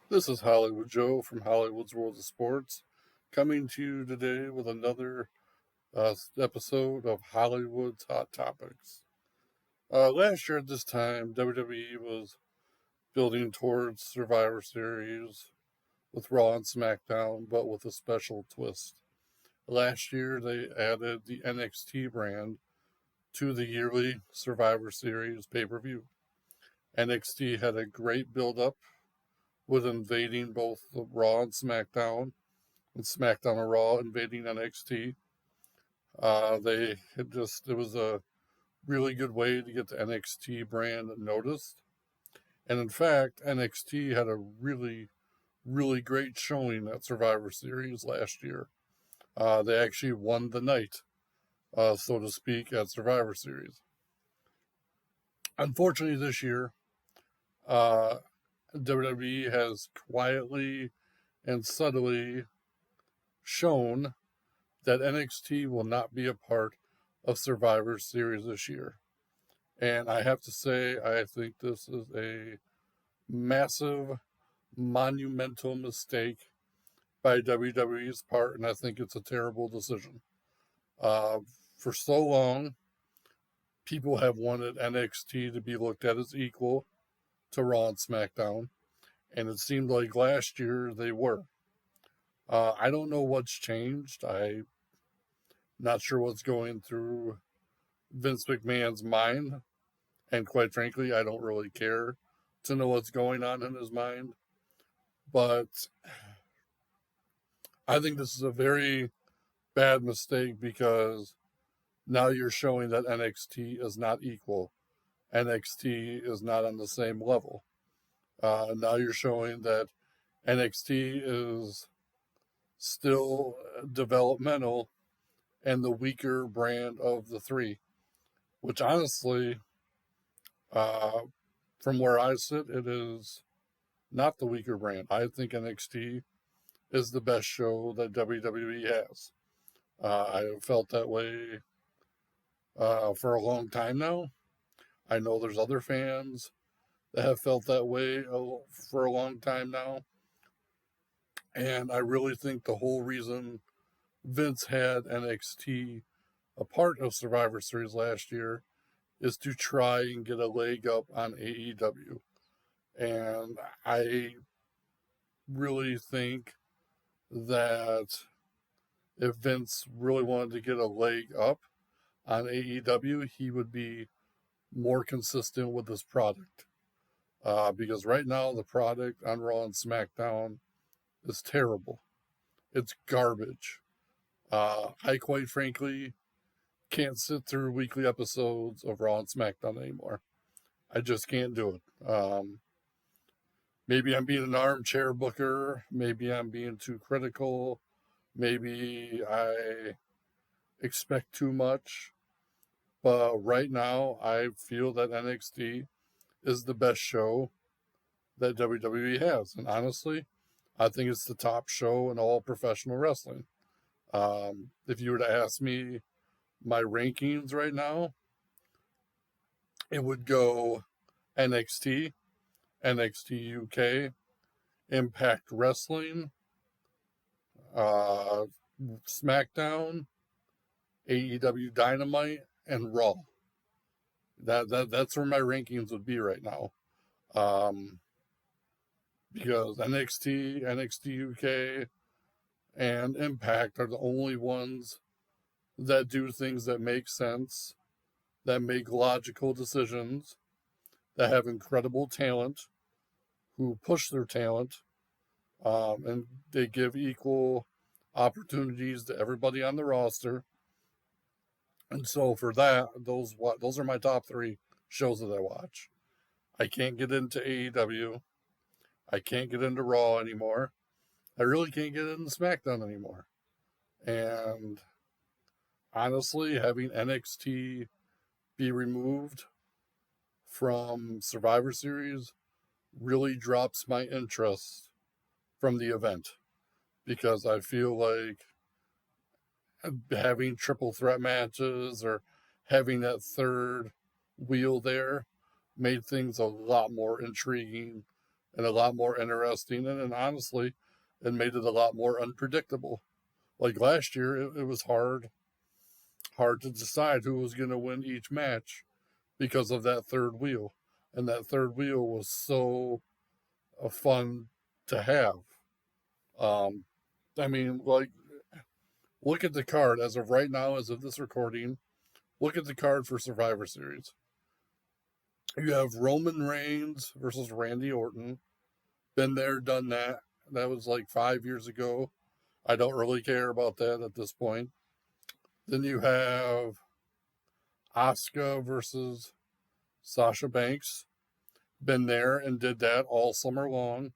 This is Hollywood Joe from Hollywood's World of Sports, coming to you today with another episode of Hollywood's Hot Topics. Last year at this time, WWE was building towards Survivor Series with Raw and SmackDown, but with a special twist. Last year, they added the NXT brand to the yearly Survivor Series pay per view. NXT had a great build up with invading both the Raw and SmackDown, and SmackDown and Raw invading NXT. It was a really good way to get the NXT brand noticed. And in fact, NXT had a really great showing at Survivor Series last year. They actually won the night, so to speak, at Survivor Series. Unfortunately, this year, uh, WWE has quietly and subtly shown that NXT will not be a part of Survivor Series this year. And I have to say, I think this is a massive, monumental mistake by WWE's part, and I think it's a terrible decision. Uh, for so long, people have wanted NXT to be looked at as equal to Raw and SmackDown, and it seemed like last year they were. I don't know what's changed. I'm not sure what's going through Vince McMahon's mind, and quite frankly, I don't really care to know what's going on in his mind. But I think this is a very bad mistake because now you're showing that NXT is not equal. NXT is not on the same level. Now you're showing that NXT is still developmental and the weaker brand of the three, which honestly, uh, from where I sit, it is not the weaker brand. I think NXT is the best show that WWE has. I have felt that way for a long time now. I know there's other fans that have felt that way for a long time now. And I really think the whole reason Vince had NXT a part of Survivor Series last year is to try and get a leg up on AEW. And I really think that if Vince really wanted to get a leg up on AEW, he would be more consistent with this product. Because right now, the product on Raw and SmackDown is terrible. It's garbage. I quite frankly can't sit through weekly episodes of Raw and SmackDown anymore. I just can't do it. Maybe I'm being an armchair booker. Maybe I'm being too critical. Maybe I expect too much. But right now, I feel that NXT is the best show that WWE has. And honestly, I think it's the top show in all professional wrestling. If you were to ask me my rankings right now, it would go NXT, NXT UK, Impact Wrestling, uh, SmackDown, AEW Dynamite, and Raw. That's where my rankings would be right now. Um, because NXT UK, and Impact are the only ones that do things that make sense, that make logical decisions, that have incredible talent, who push their talent, and they give equal opportunities to everybody on the roster. And so for that, those are my top three shows that I watch. I can't get into AEW. I can't get into Raw anymore. I really can't get into SmackDown anymore. And honestly, having NXT be removed from Survivor Series really drops my interest from the event because I feel like having triple threat matches or having that third wheel there made things a lot more intriguing and a lot more interesting. And honestly, it made it a lot more unpredictable. Like last year, it was hard to decide who was going to win each match because of that third wheel. And that third wheel was so fun to have. Um, I mean, like, look at the card as of right now, as of this recording. Look at the card for Survivor Series. You have Roman Reigns versus Randy Orton. Been there, done that. That was like 5 years ago. I don't really care about that at this point. Then you have Asuka versus Sasha Banks. Been there and did that all summer long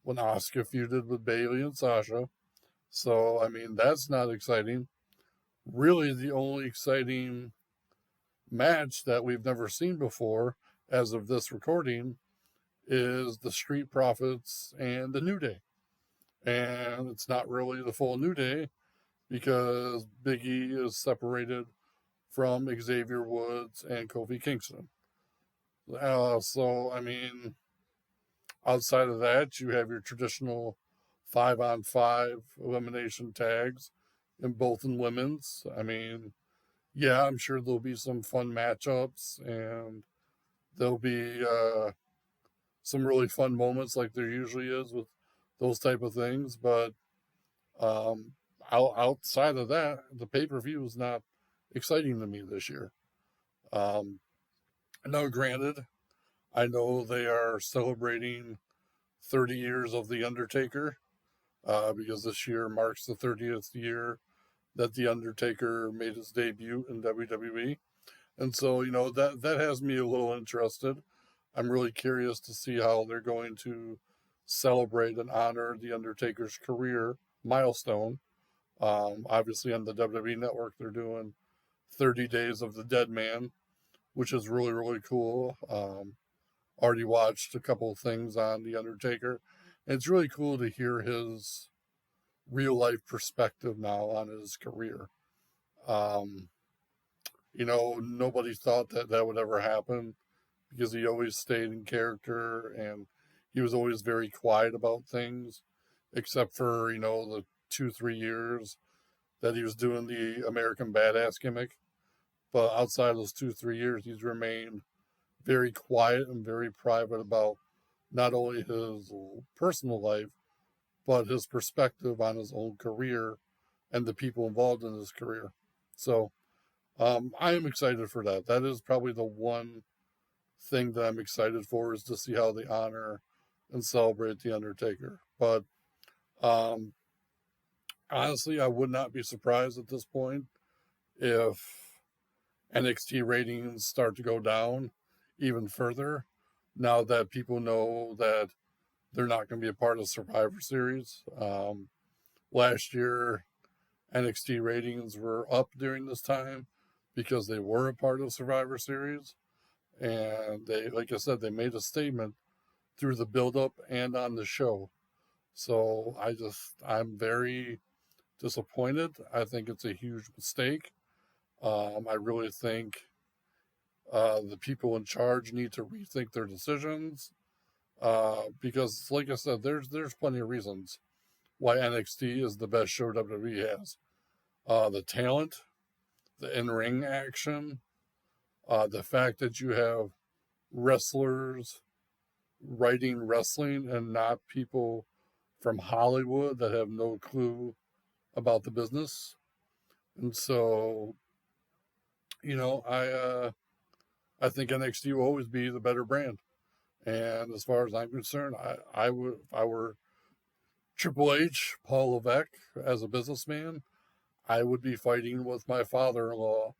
when Asuka feuded with Bayley and Sasha. So, I mean, that's not exciting. Really, the only exciting match that we've never seen before, as of this recording, is the Street Profits and the New Day. And it's not really the full New Day because Big E is separated from Xavier Woods and Kofi Kingston. So, I mean, outside of that, you have your traditional 5-on-5 elimination tags in both in women's. I mean, yeah, I'm sure there'll be some fun matchups and there'll be some really fun moments like there usually is with those type of things. But um, outside of that, the pay per view is not exciting to me this year. Um, now, granted, I know they are celebrating 30 years of The Undertaker because this year marks the 30th year that The Undertaker made his debut in WWE. And so, that has me a little interested. I'm really curious to see how they're going to celebrate and honor The Undertaker's career milestone. Obviously, on the WWE Network, they're doing 30 Days of the Dead Man, which is really, really cool. Already watched a couple of things on The Undertaker. And it's really cool to hear his real life perspective now on his career. Um, Nobody thought that that would ever happen because he always stayed in character and he was always very quiet about things, except for, the 2, 3 years that he was doing the American Badass gimmick. But outside of those 2, 3 years, he's remained very quiet and very private about not only his personal life, but his perspective on his own career and the people involved in his career. So I am excited for that. That is probably the one thing that I'm excited for is to see how they honor and celebrate the Undertaker. But um, honestly, I would not be surprised at this point if NXT ratings start to go down even further now that people know that they're not going to be a part of Survivor Series. Last year, NXT ratings were up during this time because they were a part of Survivor Series. And they, like I said, they made a statement through the build up and on the show. So I'm very disappointed. I think it's a huge mistake. I really think the people in charge need to rethink their decisions because, like I said, there's plenty of reasons why NXT is the best show WWE has. The talent, the in-ring action, the fact that you have wrestlers writing wrestling and not people from Hollywood that have no clue about the business. And so, I think NXT will always be the better brand. And as far as I'm concerned, I would, if I were Triple H, Paul Levesque, as a businessman, I would be fighting with my father-in-law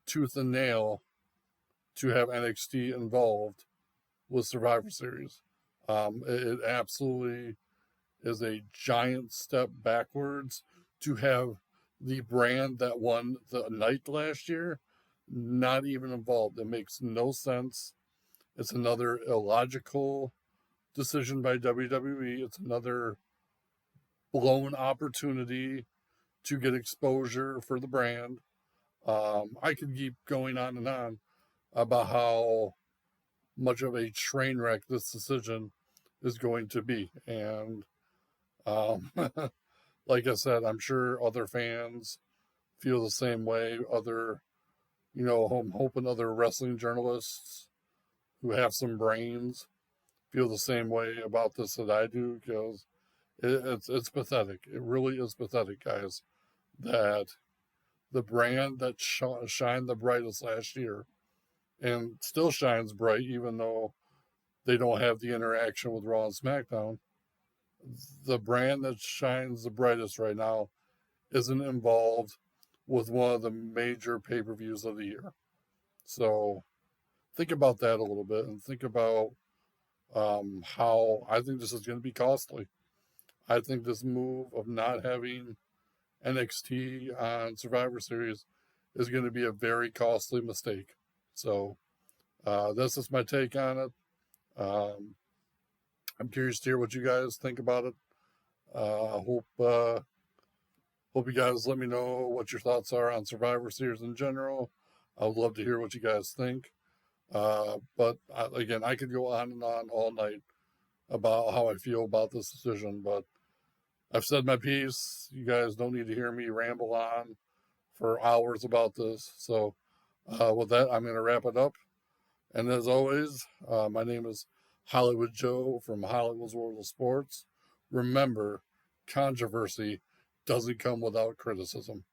tooth and nail to have NXT involved with Survivor Series. It absolutely is a giant step backwards to have the brand that won the night last year not even involved. It makes no sense. It's another illogical decision by WWE. It's another blown opportunity to get exposure for the brand. I could keep going on and on about how much of a train wreck this decision is going to be. And um, like I said, I'm sure other fans feel the same way. I'm hoping other wrestling journalists who have some brains feel the same way about this that I do, because it's pathetic. It really is pathetic, guys, that the brand that shined the brightest last year and still shines bright, even though they don't have the interaction with Raw and SmackDown, the brand that shines the brightest right now isn't involved with one of the major pay-per-views of the year. So think about that a little bit, and think about how I think this is going to be costly. I think this move of not having NXT on Survivor Series is going to be a very costly mistake. So this is my take on it. Um, I'm curious to hear what you guys think about it. I hope you guys let me know what your thoughts are on Survivor Series in general. I would love to hear what you guys think. Again, I could go on and on all night about how I feel about this decision, but I've said my piece. You guys don't need to hear me ramble on for hours about this. So, with that, I'm going to wrap it up. And as always, my name is Hollywood Joe from Hollywood's World of Sports. Remember, controversy doesn't come without criticism.